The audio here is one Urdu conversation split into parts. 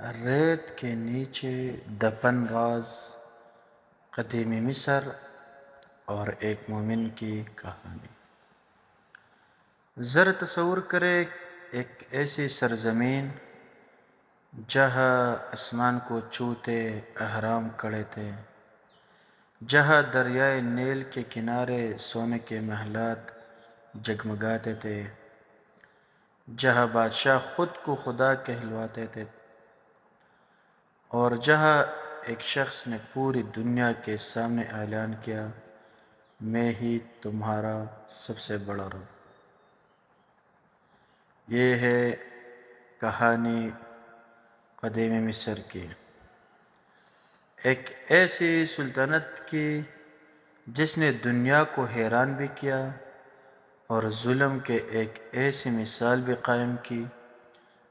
ریت کے نیچے دفن راز، قدیم مصر اور ایک مومن کی کہانی۔ ذرا تصور کرے ایک ایسی سرزمین جہاں آسمان کو چھوتے اہرام کھڑے تھے، جہاں دریائے نیل کے کنارے سونے کے محلات جگمگاتے تھے، جہاں بادشاہ خود کو خدا کہلواتے تھے، اور جہاں ایک شخص نے پوری دنیا کے سامنے اعلان کیا، میں ہی تمہارا سب سے بڑا رب۔ یہ ہے کہانی قدیم مصر کی، ایک ایسی سلطنت کی جس نے دنیا کو حیران بھی کیا اور ظلم کے ایک ایسی مثال بھی قائم کی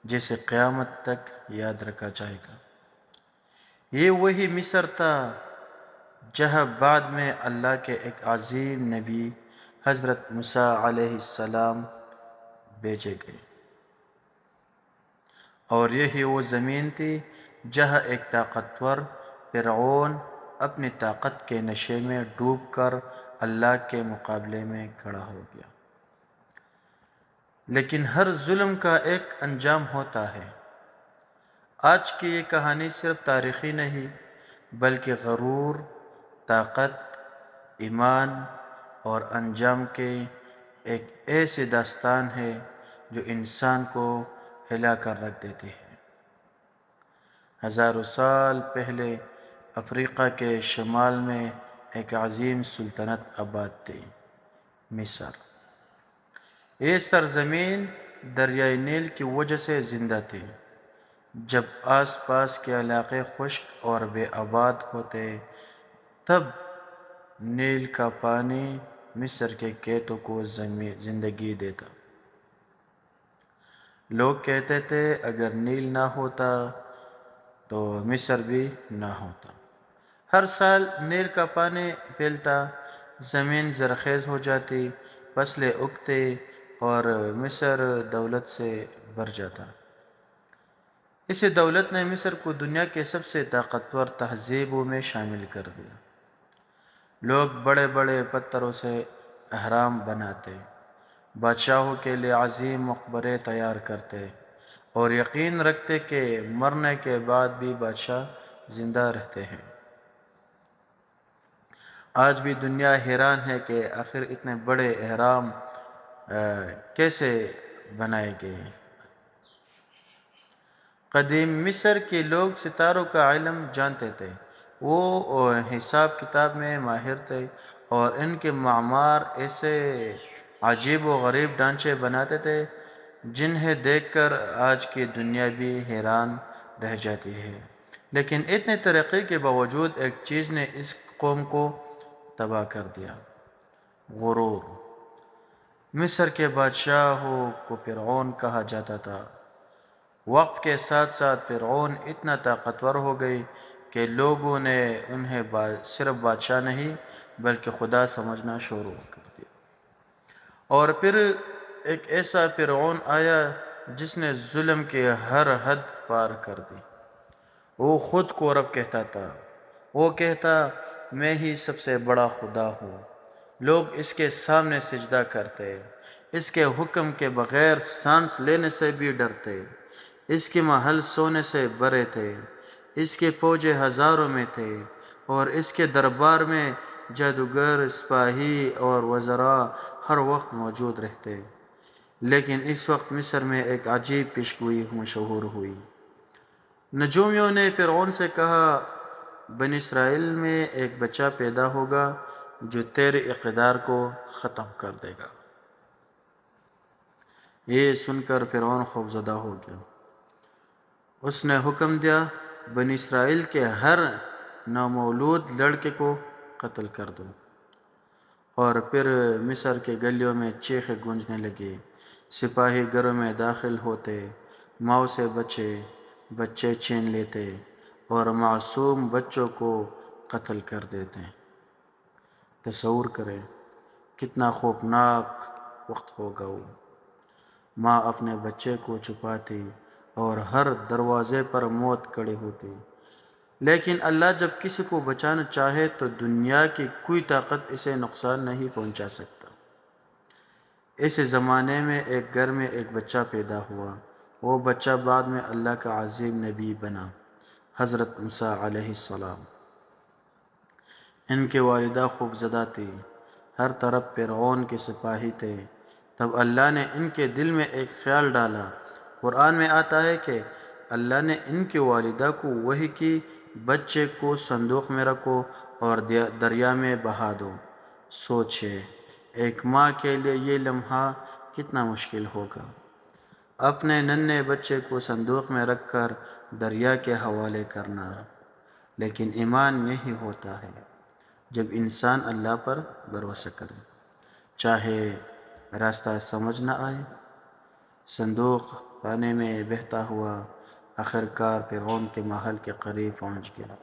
جسے قیامت تک یاد رکھا جائے گا۔ یہ وہی مصر تھا جہاں بعد میں اللہ کے ایک عظیم نبی حضرت موسیٰ علیہ السلام بھیجے گئے، اور یہی وہ زمین تھی جہاں ایک طاقتور فرعون اپنی طاقت کے نشے میں ڈوب کر اللہ کے مقابلے میں کھڑا ہو گیا۔ لیکن ہر ظلم کا ایک انجام ہوتا ہے۔ آج کی یہ کہانی صرف تاریخی نہیں بلکہ غرور، طاقت، ایمان اور انجام کے ایک ایسی داستان ہے جو انسان کو ہلا کر رکھ دیتی ہے۔ ہزاروں سال پہلے افریقہ کے شمال میں ایک عظیم سلطنت آباد تھی، مصر۔ یہ سرزمین دریائے نیل کی وجہ سے زندہ تھی۔ جب آس پاس کے علاقے خشک اور بے آباد ہوتے، تب نیل کا پانی مصر کے کھیتوں کو زندگی دیتا۔ لوگ کہتے تھے اگر نیل نہ ہوتا تو مصر بھی نہ ہوتا۔ ہر سال نیل کا پانی پھیلتا، زمین زرخیز ہو جاتی، فصلیں اگتی اور مصر دولت سے بھر جاتا۔ اسی دولت نے مصر کو دنیا کے سب سے طاقتور تہذیبوں میں شامل کر دیا۔ لوگ بڑے بڑے پتھروں سے اہرام بناتے، بادشاہوں کے لیے عظیم مقبرے تیار کرتے اور یقین رکھتے کہ مرنے کے بعد بھی بادشاہ زندہ رہتے ہیں۔ آج بھی دنیا حیران ہے کہ آخر اتنے بڑے اہرام کیسے بنائے گئے۔ قدیم مصر کے لوگ ستاروں کا علم جانتے تھے، وہ حساب کتاب میں ماہر تھے اور ان کے معمار ایسے عجیب و غریب ڈھانچے بناتے تھے جنہیں دیکھ کر آج کی دنیا بھی حیران رہ جاتی ہے۔ لیکن اتنے ترقی کے باوجود ایک چیز نے اس قوم کو تباہ کر دیا: غرور۔ مصر کے بادشاہوں کو فرعون کہا جاتا تھا۔ وقت کے ساتھ ساتھ فرعون اتنا طاقتور ہو گئی کہ لوگوں نے انہیں صرف بادشاہ نہیں بلکہ خدا سمجھنا شروع کر دیا۔ اور پھر ایک ایسا فرعون آیا جس نے ظلم کی ہر حد پار کر دی۔ وہ خود کو رب کہتا تھا، وہ کہتا میں ہی سب سے بڑا خدا ہوں۔ لوگ اس کے سامنے سجدہ کرتے، اس کے حکم کے بغیر سانس لینے سے بھی ڈرتے، اس کے محل سونے سے بھرے تھے، اس کے فوجیں ہزاروں میں تھے اور اس کے دربار میں جادوگر، سپاہی اور وزراء ہر وقت موجود رہتے۔ لیکن اس وقت مصر میں ایک عجیب پیشگوئی مشہور ہوئی۔ نجومیوں نے فرعون سے کہا بنی اسرائیل میں ایک بچہ پیدا ہوگا جو تیرے اقتدار کو ختم کر دے گا۔ یہ سن کر فرعون خوفزدہ ہو گیا۔ اس نے حکم دیا بنی اسرائیل کے ہر نومولود لڑکے کو قتل کر دو۔ اور پھر مصر کے گلیوں میں چیخیں گونجنے لگی، سپاہی گھروں میں داخل ہوتے، ماؤں سے بچے چھین لیتے اور معصوم بچوں کو قتل کر دیتے۔ تصور کریں کتنا خوفناک وقت ہوگا وہ۔ ماں اپنے بچے کو چھپاتی اور ہر دروازے پر موت کھڑی ہوتی، لیکن اللہ جب کسی کو بچانا چاہے تو دنیا کی کوئی طاقت اسے نقصان نہیں پہنچا سکتا۔ اس زمانے میں ایک گھر میں ایک بچہ پیدا ہوا۔ وہ بچہ بعد میں اللہ کا عظیم نبی بنا، حضرت موسیٰ علیہ السلام۔ ان کی والدہ خوفزدہ تھی، ہر طرف فرعون کے سپاہی تھے۔ تب اللہ نے ان کے دل میں ایک خیال ڈالا۔ قرآن میں آتا ہے کہ اللہ نے ان کی والدہ کو وحی کی، بچے کو صندوق میں رکھو اور دریا میں بہا دو۔ سوچے ایک ماں کے لیے یہ لمحہ کتنا مشکل ہوگا، اپنے ننھے بچے کو صندوق میں رکھ کر دریا کے حوالے کرنا۔ لیکن ایمان یہی ہوتا ہے جب انسان اللہ پر بھروسہ کرے، چاہے راستہ سمجھ نہ آئے۔ صندوق پانی میں بہتا ہوا آخرکار فرعون کے محل کے قریب پہنچ گیا۔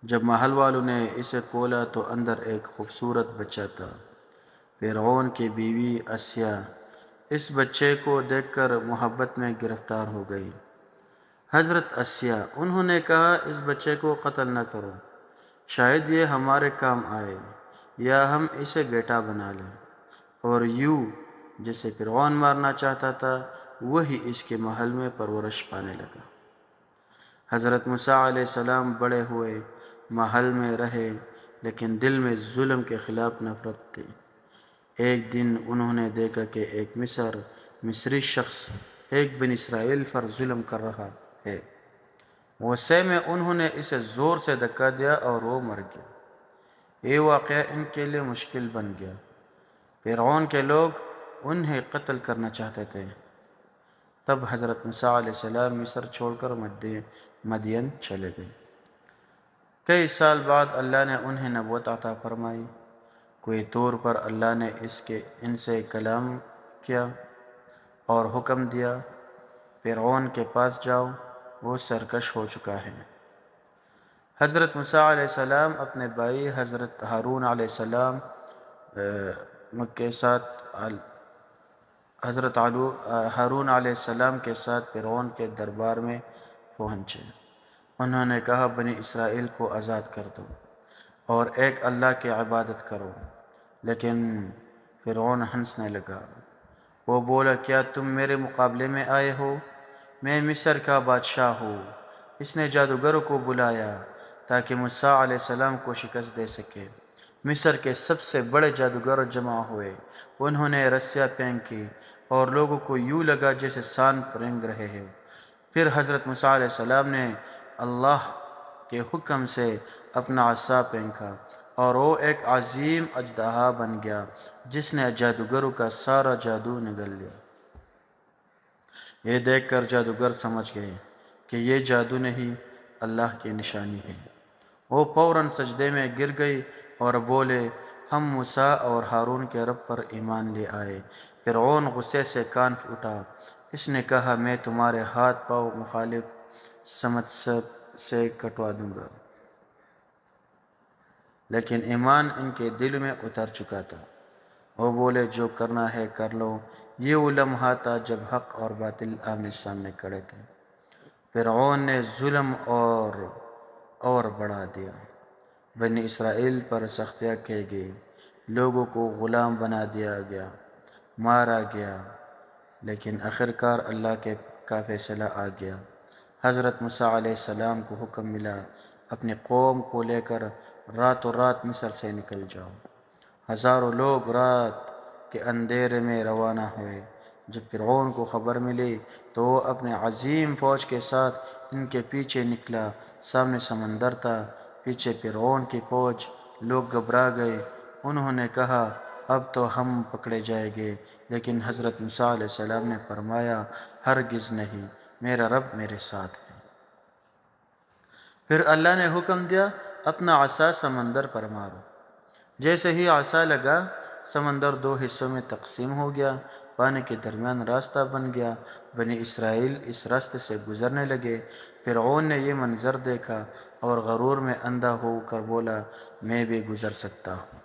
جب محل والوں نے اسے کھولا تو اندر ایک خوبصورت بچہ تھا۔ فرعون کی بیوی آسیہ اس بچے کو دیکھ کر محبت میں گرفتار ہو گئی۔ حضرت آسیہ، انہوں نے کہا، اس بچے کو قتل نہ کرو، شاید یہ ہمارے کام آئے، یا ہم اسے بیٹا بنا لیں۔ اور یوں جسے فرعون مارنا چاہتا تھا وہی اس کے محل میں پرورش پانے لگا۔ حضرت موسیٰ علیہ السلام بڑے ہوئے، محل میں رہے، لیکن دل میں ظلم کے خلاف نفرت تھی۔ ایک دن انہوں نے دیکھا کہ ایک مصری شخص ایک بنی اسرائیل پر ظلم کر رہا ہے۔ غصے میں انہوں نے اسے زور سے دھکا دیا اور وہ مر گیا۔ یہ واقعہ ان کے لیے مشکل بن گیا۔ فرعون کے لوگ انہیں قتل کرنا چاہتے تھے۔ تب حضرت موسیٰ علیہ السلام مصر چھوڑ کر مدین چلے گئے۔ کئی سال بعد اللہ نے انہیں نبوت عطا فرمائی۔ کوئی طور پر اللہ نے ان سے کلام کیا اور حکم دیا، فرعون کے پاس جاؤ، وہ سرکش ہو چکا ہے۔ حضرت موسیٰ علیہ السلام اپنے بھائی حضرت ہارون علیہ السلام کے ساتھ ہارون علیہ السلام کے ساتھ فرعون کے دربار میں پہنچے۔ انہوں نے کہا، بنی اسرائیل کو آزاد کر دو اور ایک اللہ کی عبادت کرو۔ لیکن فرعون ہنسنے لگا۔ وہ بولا، کیا تم میرے مقابلے میں آئے ہو؟ میں مصر کا بادشاہ ہوں۔ اس نے جادوگروں کو بلایا تاکہ موسیٰ علیہ السلام کو شکست دے سکے۔ مصر کے سب سے بڑے جادوگر جمع ہوئے۔ انہوں نے رسیاں پھینکی اور لوگوں کو یوں لگا جیسے سانپ رینگ رہے ہیں۔ پھر حضرت موسیٰ علیہ السلام نے اللہ کے حکم سے اپنا عصا پھینکا اور وہ ایک عظیم اژدہا بن گیا جس نے جادوگروں کا سارا جادو نگل لیا۔ یہ دیکھ کر جادوگر سمجھ گئے کہ یہ جادو نہیں، اللہ کی نشانی ہے۔ وہ فوراً سجدے میں گر گئی اور بولے، ہم موسیٰ اور ہارون کے رب پر ایمان لے آئے۔ فرعون غصے سے کانپ اٹھا۔ اس نے کہا، میں تمہارے ہاتھ پاؤں مخالف سمت سے کٹوا دوں گا۔ لیکن ایمان ان کے دل میں اتر چکا تھا۔ وہ بولے، جو کرنا ہے کر لو۔ یہ وہ لمحہ تھا جب حق اور باطل آمنے سامنے کھڑے تھے۔ فرعون نے ظلم اور بڑھا دیا۔ بنی اسرائیل پر سختیاں کی گئی، لوگوں کو غلام بنا دیا گیا، مارا گیا، لیکن آخرکار اللہ کا فیصلہ آ گیا۔ حضرت موسیٰ علیہ السلام کو حکم ملا، اپنی قوم کو لے کر راتوں رات مصر سے نکل جاؤ۔ ہزاروں لوگ رات کے اندھیرے میں روانہ ہوئے۔ جب فرعون کو خبر ملی تو وہ اپنے عظیم فوج کے ساتھ ان کے پیچھے نکلا۔ سامنے سمندر تھا، پیچھے فرعون کی فوج۔ لوگ گھبرا گئے۔ انہوں نے کہا، اب تو ہم پکڑے جائیں گے۔ لیکن حضرت موسیٰ علیہ السلام نے فرمایا، ہرگز نہیں، میرا رب میرے ساتھ ہے۔ پھر اللہ نے حکم دیا، اپنا عصا سمندر پر مارو۔ جیسے ہی عصا لگا، سمندر دو حصوں میں تقسیم ہو گیا، پانی کے درمیان راستہ بن گیا۔ بنی اسرائیل اس راستے سے گزرنے لگے۔ فرعون نے یہ منظر دیکھا اور غرور میں اندھا ہو کر بولا، میں بھی گزر سکتا ہوں۔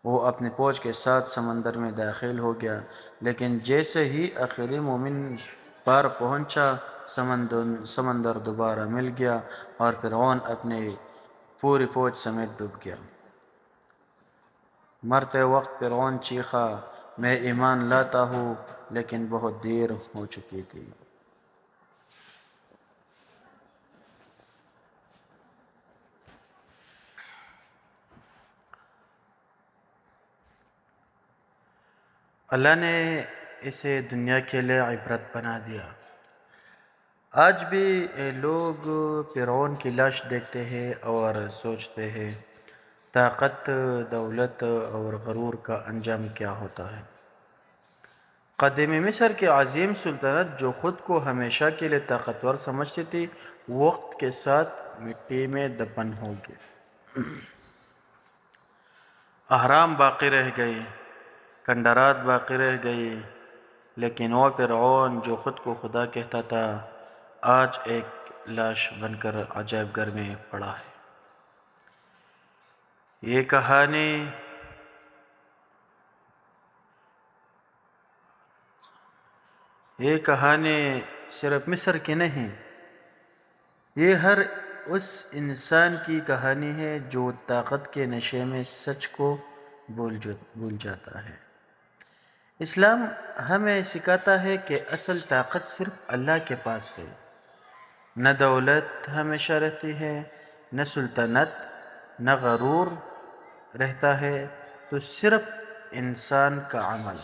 وہ اپنی فوج کے ساتھ سمندر میں داخل ہو گیا، لیکن جیسے ہی آخری مومن پار پہنچا سمندر دوبارہ مل گیا اور فرعون اپنی پوری فوج سمیت ڈوب گیا۔ مرتے وقت فرعون چیخا، میں ایمان لاتا ہوں، لیکن بہت دیر ہو چکی تھی۔ اللہ نے اسے دنیا کے لیے عبرت بنا دیا۔ آج بھی لوگ فرعون کی لاش دیکھتے ہیں اور سوچتے ہیں طاقت، دولت اور غرور کا انجام کیا ہوتا ہے۔ قدیم مصر کی عظیم سلطنت جو خود کو ہمیشہ کے لیے طاقتور سمجھتی تھی، وقت کے ساتھ مٹی میں دفن ہو گئی۔ اہرام باقی رہ گئے، کھنڈرات باقی رہ گئی، لیکن وہ فرعون جو خود کو خدا کہتا تھا، آج ایک لاش بن کر عجائب گھر میں پڑا ہے۔ یہ کہانی صرف مصر کی نہیں، یہ ہر اس انسان کی کہانی ہے جو طاقت کے نشے میں سچ کو بھول جاتا ہے۔ اسلام ہمیں سکھاتا ہے کہ اصل طاقت صرف اللہ کے پاس ہے۔ نہ دولت ہمیشہ رہتی ہے، نہ سلطنت، نہ غرور رہتا ہے، تو صرف انسان کا عمل۔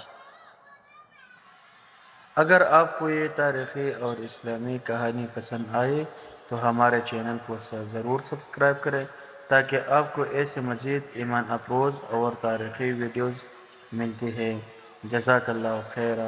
اگر آپ کو یہ تاریخی اور اسلامی کہانی پسند آئے تو ہمارے چینل کو ضرور سبسکرائب کریں تاکہ آپ کو ایسے مزید ایمان افروز اور تاریخی ویڈیوز ملتی ہیں۔ جزاک اللہ خیر۔